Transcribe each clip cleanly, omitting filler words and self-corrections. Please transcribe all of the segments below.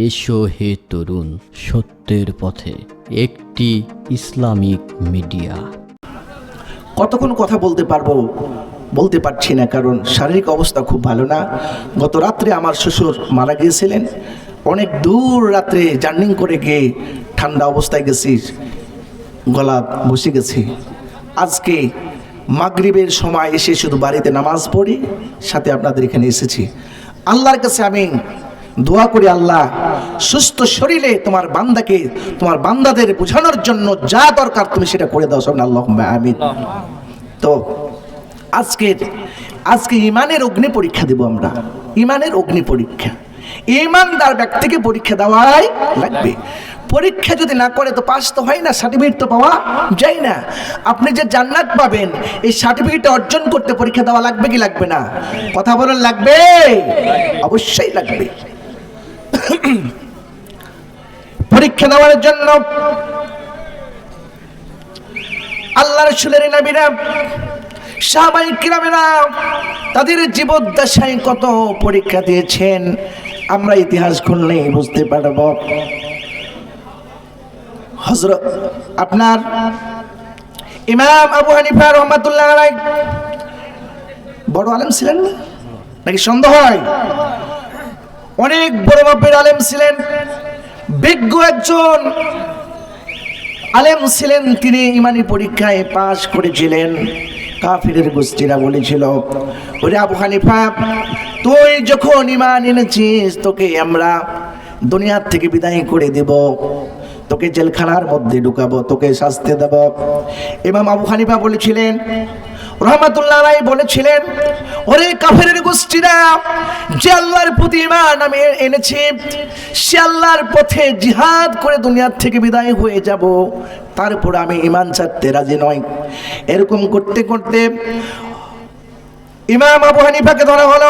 এসো হে তরুণ, সত্যের পথে, একটি ইসলামিক মিডিয়া। কতক্ষণ কথা বলতে পারবো বলতে পারছি না, কারণ শারীরিক অবস্থা খুব ভালো না। গত রাত্রে আমার শ্বশুর মারা গিয়েছিলেন। অনেক দূর রাত্রে জার্নিং করে গিয়ে ঠান্ডা অবস্থায় গেছি, গলা বসে গেছি। আজকে মাগরিবের সময় এসে শুধু বাড়িতে নামাজ পড়ি, সাথে আপনাদের এখানে এসেছি। আল্লাহর কাছে আমি দোয়া করি, আল্লাহ সুস্থ শরীরে তোমার বান্দাকে, তোমার বান্দাদের বোঝানোর জন্য যা দরকার তুমি সেটা করে দাও। সব আল্লাহুম্মা আমিন। তো আজকে ইমানের অগ্নি পরীক্ষা দেব আমরা। ইমানের অগ্নি পরীক্ষা, ইমানদার ব্যক্তিকে পরীক্ষা দেওয়াই লাগবে। পরীক্ষা যদি না করে তো পাস তো হয় না, সার্টিফিকেট তো পাওয়া যায় না। আপনি যে জান্নাত পাবেন এই সার্টিফিকেট অর্জন করতে পরীক্ষা দেওয়া লাগবে কি লাগবে না? কথা বলেন, লাগবে? অবশ্যই লাগবে। পরীক্ষা দেওয়ার জন্য আল্লাহ রাসূলের নবীরা, সাহাবায়ে কিরামেরা তাদের জীবদ্দশায় কত পরীক্ষা দিয়েছেন, আমরা ইতিহাস খুললেই বুঝতে পারব। হযরত আপনার ইমাম আবু হানিফা রাহমাতুল্লাহ আলাইহি বড় আলেম ছিলেন না? নাকি সন্দেহ হয়? অনেক বড় মাপের আলেম ছিলেন, বিজ্ঞ একজন আলেম ছিলেন। তিনি ইমানি পরীক্ষায় পাশ করেছিলেন। কাফিরের গোষ্ঠীরা বলেছিল, ওরে আবু হানিফা, তুই যখন ঈমান এনেছিস তোকে আমরা দুনিয়ার থেকে বিদায় করে দেব, তোকে জেলখানার মধ্যে ঢুকাবো, তোকে শাস্তি দেব। ইমাম আবু হানিফা বলেছিলেন, রহমাতুল্লাহ আলাইহি বলেছিলেন, ওরে কাফেরের গোষ্ঠীরা, যে আল্লাহর প্রতি ঈমান আমি এনেছি, সে আল্লাহর পথে জিহাদ করে দুনিয়ার থেকে বিদায় হয়ে যাব, তারপর আমি ঈমান ছাড়তে রাজি নই। এরকম করতে করতে ইমাম আবু হানিফাকে ধরা হলো,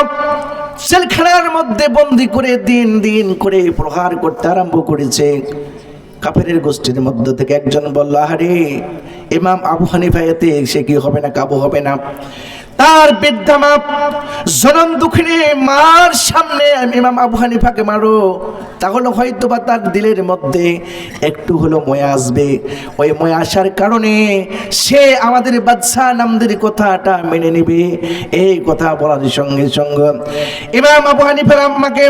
জেলখানার মধ্যে বন্দী করে দিন দিন করে প্রহার করতে আরম্ভ করেছে। কাফেরের গোষ্ঠীর মধ্য থেকে একজন বলল, আরে ইমাম আবু হানিফা এতে সে কি হবে না, কাবু হবে না। তার বৃদ্ধা মা জনম দুঃখিনী মার সামনে ইমাম আবু হানিফাকে মারো, তাহলে হয়তো বা তার দিলের মধ্যে একটু হলো ময়া আসবে। ওই ময়া আসার কারণে সে আমাদের বাদশাহ নামদের কথাটা মেনে নেবে। এই কথা বলার সঙ্গে সঙ্গে ইমাম আবু হানিফার আম্মাকে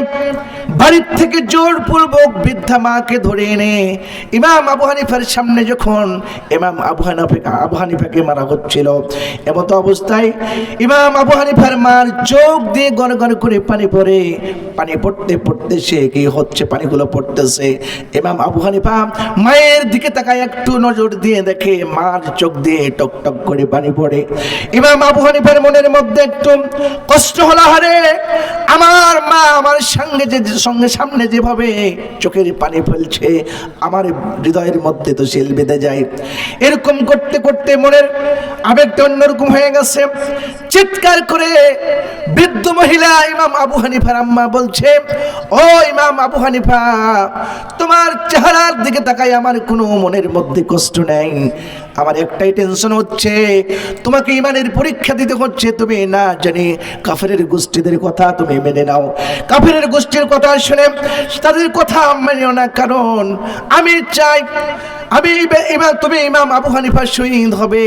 বাড়ির থেকে জোরপূর্বক বৃদ্ধা মাকে ধরে এনে ইমাম আবু হানিফার সামনে যখন ইমাম আবু হানিফাকে মারা হচ্ছিল, এমতো অবস্থায় ইমাম আবু হানিফার মার চোখ দিয়ে গড় গড় করে পানি পড়ে। পানি পড়তে পড়তে সে কি হচ্ছে, পানিগুলো পড়তেছে। ইমাম আবু হানিফা মায়ের দিকে তাকায়, একটু নজর দিয়ে দেখে মার চোখ দিয়ে টক টক করে পানি পড়ে। ইমাম আবু হানিফার মনের মধ্যে একটু কষ্ট হলো, হারে আমার মা আমার সঙ্গে সামনে যেভাবে চোখের পানি ফেলছে, আমার হৃদয়ের মধ্যে তো শিল বেঁধে যায়। এরকম করতে করতে মনের আবেগটা অন্যরকম হয়ে গেছে। চিৎকার করে বৃদ্ধ মহিলা ইমাম আবু হানিফার আম্মা বলছে, ও ইমাম আবু হানিফা, তোমার চেহারার দিকে তাকাই আমার কোনো মনের মধ্যে কষ্ট নেই, আমার একটাই টেনশন হচ্ছে, তোমাকে ইমানের পরীক্ষা দিতে হচ্ছে। তুমি না জানি কাফেরের গোষ্ঠীদের কথা তুমি মেনে নাও, কাফেরের গোষ্ঠীর কথা শুনে তাদের কথা মেনেও না, কারণ আমি চাই তুমি ইমাম আবু হানিফা শহীদ হবে,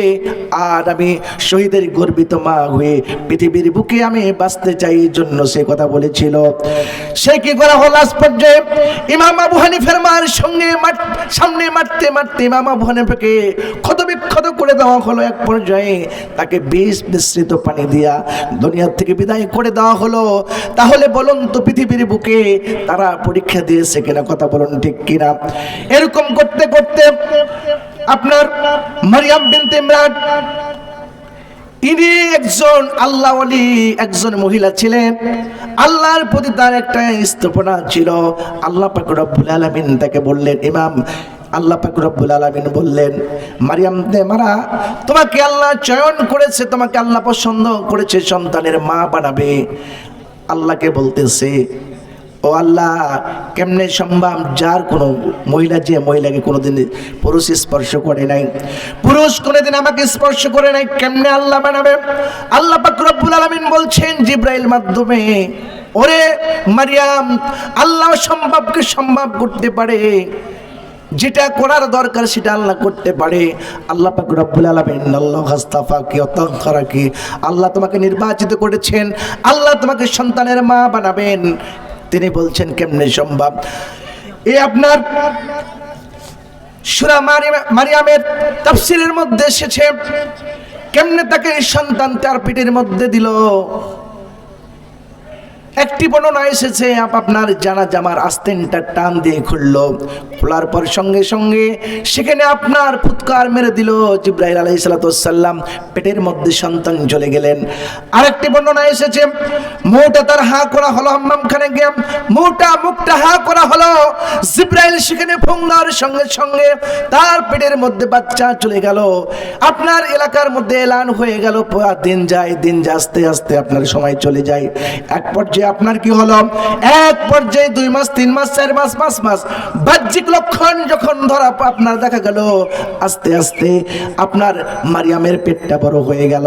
আর আমি শহীদের গর্বিত মা হয়ে পৃথিবীর বুকে আমি বাঁচতে চাই, এই জন্য সে কথা বলেছিল। সে কি করা হলো, লাস্ট পর্যায়ে ইমাম আবু হানিফার মার সামনে মারতে মারতে ইমাম আবু হানিফাকে ক্ষতবিক্ষত করে দেওয়া হলো। এক পর্যায়ে তাকে বিষ মিশ্রিত পানি দিয়া দুনিয়ার থেকে বিদায় করে দেওয়া হলো। তাহলে বলুন তো, পৃথিবীর বুকে তারা পরীক্ষা দিয়েছে কিনা? কথা বলুন ঠিক কিনা? এরকম করতে করতে আপনার মারিয়াম বিনতে ইমরান, ইনি একজন আল্লাহ ওয়ালি একজন মহিলা ছিলেন। আল্লাহর প্রতি তার একটা স্তপনা ছিল। আল্লাহ পাক রব্বুল আলামিন তাকে বললেন, আল্লাহ পাক রব্বুল আলামিন বললেন, মারিয়াম মারা, তোমাকে আল্লাহ চয়ন করেছে, তোমাকে আল্লাহ পছন্দ করেছে, সন্তানের মা বানাবে। আল্লাহকে বলতেছে, ও আল্লাহ, কেমনে সম্ভব, যার কোনো মহিলা, যে মহিলাকে কোনোদিন পুরুষ স্পর্শ করে নাই, পুরুষ কোনোদিন আমাকে স্পর্শ করে নাই, কেমনে আল্লাহ বানাবে? আল্লাহ পাক রব্বুল আলামিন বলছেন জিবরাইল মাধ্যমে, ওরে মারিয়াম, আল্লাহ সম্ভবকে সম্ভব করতে পারে, যেটা করার দরকার সেটা আল্লাহ করতে পারে। আল্লাহ পাক রব্বুল আলামিন আল্লাহ হাস্তাফাকি ওয়া তাহহারাকি, আল্লাহ তোমাকে নির্বাচিত করেছেন, আল্লাহ তোমাকে সন্তানের মা বানাবেন। তিনি বলছেন কেমনে সম্ভব? এই আপনার সূরা মারিয়ামের তাফসীরের মধ্যে এসেছে কেমনে তাকে সন্তান তার পেটের মধ্যে দিল। একটি বর্ণনা এসেছে আপনার জামার আস্তেনটা টান দিয়ে খুললো, খোলার পর সঙ্গে সঙ্গে সেখানে আপনার ফুৎকার মেরে দিল। জিবরাইল আলাইহিস সালাম পেটের মধ্যে সন্তান চলে গেলেন। আরেকটি বর্ণনা এসেছে মুখটা তার হা করা হলো, হাম্মামখানে গিয়ে মুখটা হা করা হলো। জিবরাইল সেখানে ফুঁক দেওয়ার সঙ্গে সঙ্গে তার পেটের মধ্যে বাচ্চা চলে গেল। আপনার এলাকার মধ্যে এলান হয়ে গেল। দিন যায় আস্তে আস্তে আপনার সময় চলে যায়। এক পর্যায়ে আপনার কি হলো, এক পর্যায়ে 2 মাস 3 মাস 4 মাস 5 মাস বাহ্যিক লক্ষণ যখন ধরা আপনার দেখা গেল, আস্তে আস্তে আপনার মারিয়ামের পেটটা বড় হয়ে গেল।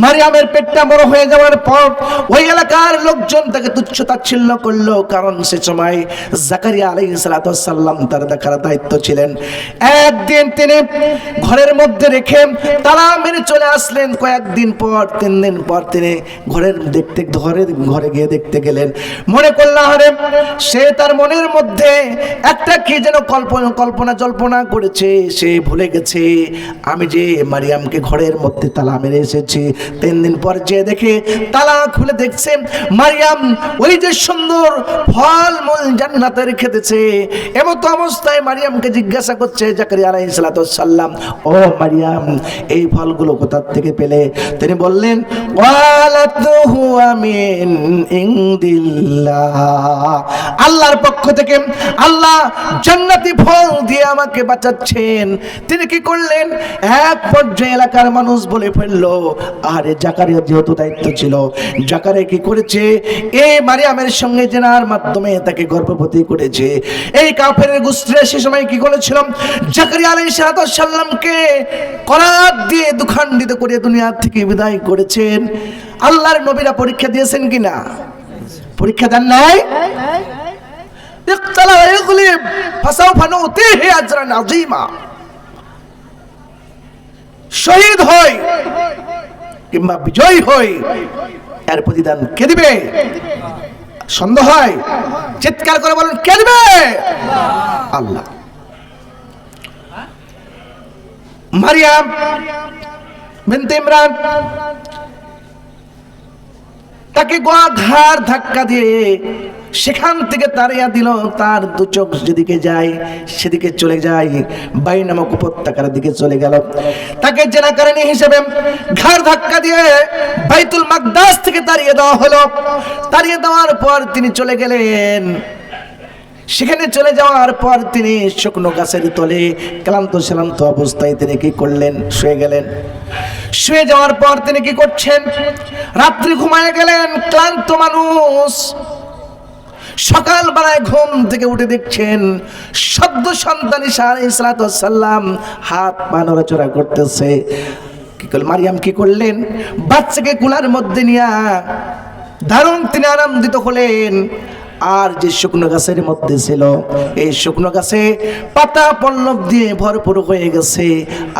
মারিয়ামের পেটটা বড় হয়ে যাওয়ার পর ওই এলাকার লোকজন তাকে তুচ্ছ তাচ্ছিল্য করলো, কারণ সে সময় জাকারিয়া আলাইহিস সালাম তার দেখার দায়িত্ব ছিলেন। একদিন তিনি ঘরের মধ্যে রেখে তালা মেরে চলে আসলেন। কয়েকদিন পর 3 দিন পর তিনি ঘরে গিয়ে দেখতে গেলেন। মনে করলাম আরে সে তার মনের মধ্যে একটা কি যেন কল্পনা করেছে। সে ভুলে গেছে আমি যে মারিয়ামকে ঘরের মধ্যে তালা মেরে এসেছি। 3 দিন পর যে দেখে তালা খুলে দেখছে মারিয়াম ওই যে সুন্দর ফল মূল জান্নাতের খেতেছে। এমতো অবস্থায় মারিয়ামকে জিজ্ঞাসা করছে জাকারিয়া আলাইহিস সালাম, ও মারিয়াম এই ফলগুলো কোথা থেকে পেলে? তিনি বললেন ওয়ালাতু হুয়া মিন ইনদিল্লাহ, আল্লাহর পক্ষ থেকে আল্লাহ জান্নাতি ফল দিয়ে আমাকে বাঁচাচ্ছেন। তিনি কি করলেন, এক পর্যায়ে এলাকার মানুষ বলে ফেললো আরে জাকারিয়া যেহেতু দায়িত্ব ছিল, জাকারিয়া কি করেছে, এই মারিয়ামের সঙ্গে জেনার মাধ্যমে তাকে গর্ভবতী করেছে। এই কাফেরের গোষ্ঠীরা সে সময় কি করেছিল, জাকারিয়া আলাইহিস সালামকে করাত দিয়ে দুখণ্ডিত করে দুনিয়া থেকে বিদায় করেছেন। আল্লাহর নবীরা পরীক্ষা দিয়েছেন কিনা? পরীক্ষা দেন নাই? ইকতালা ওয়া ইগলিব ফাসাউফা নুতিহি আজরান আযীমা, শহীদ হয় কিংবা বিজয় হয় এর প্রতিদান কে দিবে? সন্দেহ হয়? চিৎকার করে বলেন কে দিবে? আল্লাহ। মারিয়াম বিনতে ইমরান তাকে ঘাড় ধাক্কা দিয়ে সেখান থেকে তাড়িয়ে দিল। তার 2 চোখ যেদিকে যায় সেদিকে চলে যায়, বাই নামক উপত্যকার দিকে চলে গেল। তাকে জেনাকারী হিসেবে ঘাড় ধাক্কা দিয়ে বাইতুল মাকদাস থেকে তাড়িয়ে দেওয়া হলো। তাড়িয়ে দেওয়ার পর তিনি চলে গেলেন। সেখানে চলে যাওয়ার পর তিনি শুকনো গাছের তলে ক্লান্ত অবস্থায় তিনি কি করলেন, শুয়ে গেলেন। শুয়ে যাওয়ার পর তিনি কি করছেন, রাত্রি ঘুমায় গেলেন। ক্লান্ত মানুষ সকালবেলায় ঘুম থেকে উঠে দেখছেন সদ্য সন্তান ঈসা আলাইহিস সালাম হাত পা নড়াচড়া করতেছে। কি করলেন মারিয়াম, কি করলেন, বাচ্চাকে কুলার মধ্যে নিয়ে দারুণ তিনি আনন্দিত হলেন। আর যে শুকনো গাছের মধ্যে ছিল, এই শুকনো গাছে পাতা পল্লব দিয়ে ভরপুর হয়ে গেছে,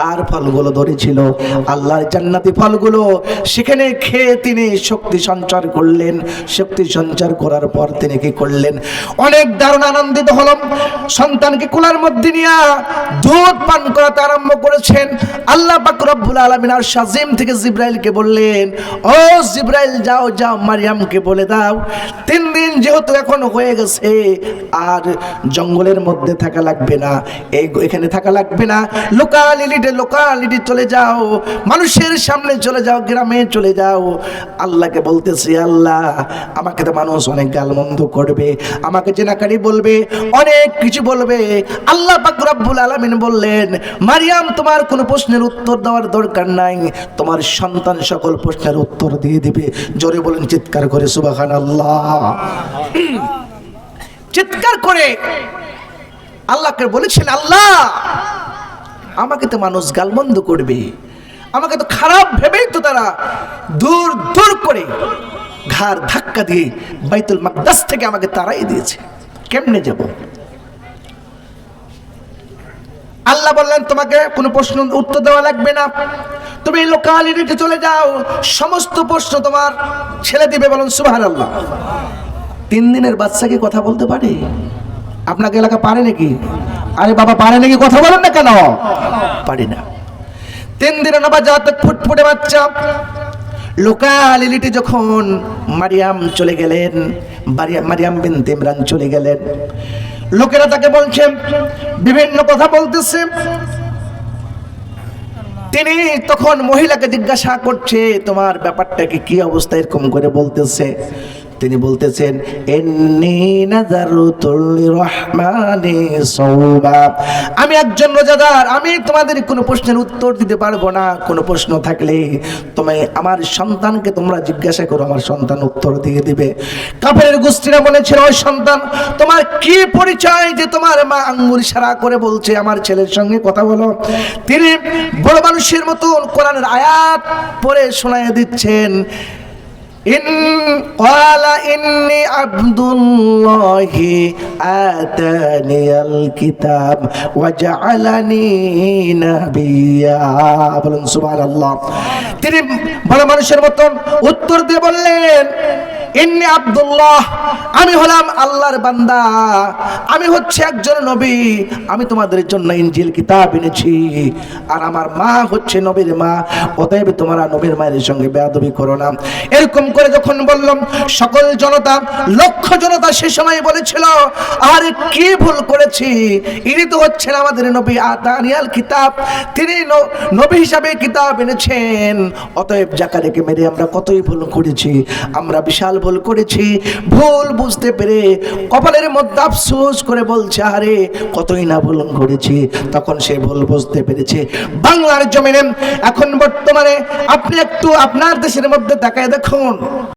আর ফলগুলো ধরেছিল আল্লাহর জান্নাতি ফলগুলো। সেখানে খেয়ে তিনি শক্তি সঞ্চার করলেন। শক্তি সঞ্চার করার পর তিনি কি করলেন, অনেক দারুণ আনন্দিত হলাম। সন্তানকে কোলার মধ্যে নিয়ে দুধ পান করাতে আরম্ভ করেছেন। আল্লাহ পাক রব্বুল আলামিন আর শাজিম থেকে জিবরাইলকে বললেন, ও জিবরাইল যাও মারিয়ামকে বলে দাও 3 দিন যেহেতু এখন হয়ে গেছে আর জঙ্গলের মধ্যে থাকা লাগবে না, এখানে থাকা লাগবে না, লোকালিটি চলে যাও, মানুষের সামনে চলে যাও, গ্রামে চলে যাও। আল্লাহকে বলতেছি, আল্লাহ আমাকে তো মানুষ অনেক গালমন্দ করবে, আমাকে জেনাকারী বলবে, অনেক কিছু বলবে। আল্লাহ পাক রব্বুল আলামিন বললেন, মারিয়াম তোমার কোনো প্রশ্নের উত্তর দেওয়ার দরকার নাই, তোমার সন্তান সকল প্রশ্নের উত্তর দিয়ে দিবে। জোরে বলেন চিৎকার করে সুবহানাল্লাহ। চিৎকার করে আল্লাহকে বলেছেন, আল্লাহ আমাকে তো মানুষ গালমন্দ করবে, আমাকে তো খারাপ ভেবেই তো তারা দূর করে ঘাড় ধাক্কা দিয়ে বাইতুল মাকদাস থেকে আমাকে তাড়াই দিয়েছে, কেমনে যাব? আল্লাহ বললেন তোমাকে কোনো প্রশ্ন উত্তর দেওয়া লাগবে না, তুমি লোকালিটিতে চলে যাও, সমস্ত প্রশ্ন তোমার ছেলে দিবে। বলুন সুবহানাল্লাহ। 3 দিনের বাচ্চা কি কথা বলতে পারে? আপনাকে এলাকা পারে নাকি? আরে বাবা পারে নাকি? কথা বলেন না কেন? পারি না। 3 দিনের নবজাতক ফুটফুটে বাচ্চা। লোকালিটি যখন মারিয়াম চলে গেলেন, মারিয়াম বিনতে ইমরান চলে গেলেন, লোকেরা তাকে বলছেন, বিভিন্ন কথা বলতেছে। তিনি তখন মহিলাকে জিজ্ঞাসা করছে তোমার ব্যাপারটা কি অবস্থা, এরকম করে বলতেছে। তিনি বলতেছেন ইন্নী নাযারতু লিররহমানি সাওমা, আমি একজন রোজাদার, আমি তোমাদের কোনো প্রশ্নের উত্তর দিতে পারবো না। কোনো প্রশ্ন থাকলে তুমি আমার সন্তানকে তোমরা জিজ্ঞাসা করো, আমার সন্তান উত্তর দিয়ে দিবে। কাফেরের গোষ্ঠীরা বলেছিল ওই সন্তান তোমার কি পরিচয় যে তোমার মা আঙ্গুল ইশারা করে বলছে আমার ছেলের সঙ্গে কথা বলো। তিনি বড় মানুষের মতন কোরআনের আয়াত পড়ে শোনায় দিচ্ছেন, ইন্নী আব্দুল্লাহি আতানিয়াল কিতাব ওয়া জাআলানি নাবিয়্যা। বলুন সুবহানাল্লাহ। তিনি বড় মানুষের মতন উত্তর দিয়ে বললেন ইন্নী আব্দুল্লাহ, আমি হলাম আল্লাহর বান্দা, আমি হচ্ছে একজন নবী, আমি তোমাদের জন্য ইনজিল কিতাব এনেছি, আর আমার মা হচ্ছে নবীর মা, অতএব তোমরা নবীর মায়ের সঙ্গে বেয়াদবি করো না। এরকম করে যখন বললাম, সকল জনতা, লক্ষ জনতা সে সময় বলেছিল আরে কি ভুল করেছি, ইনি তো হচ্ছেন আমাদের নবী, আতানিয়াল কিতাব, তিনি নবী হিসাবে কিতাব এনেছেন, অতএব জাকারিয়াকে মেরে আমরা কতই ভুল করেছি, আমরা বিশাল ভুল করেছি। ভুল বুঝতে পেরে কপালের মধ্যে আফসোস করে বলছে আরে কতই না ভুল করেছি। তখন সে ভুল বুঝতে পেরেছে। বাংলার জমিনে এখন বর্তমানে আপনি একটু আপনার দেশের মধ্যে তাকায় দেখুন,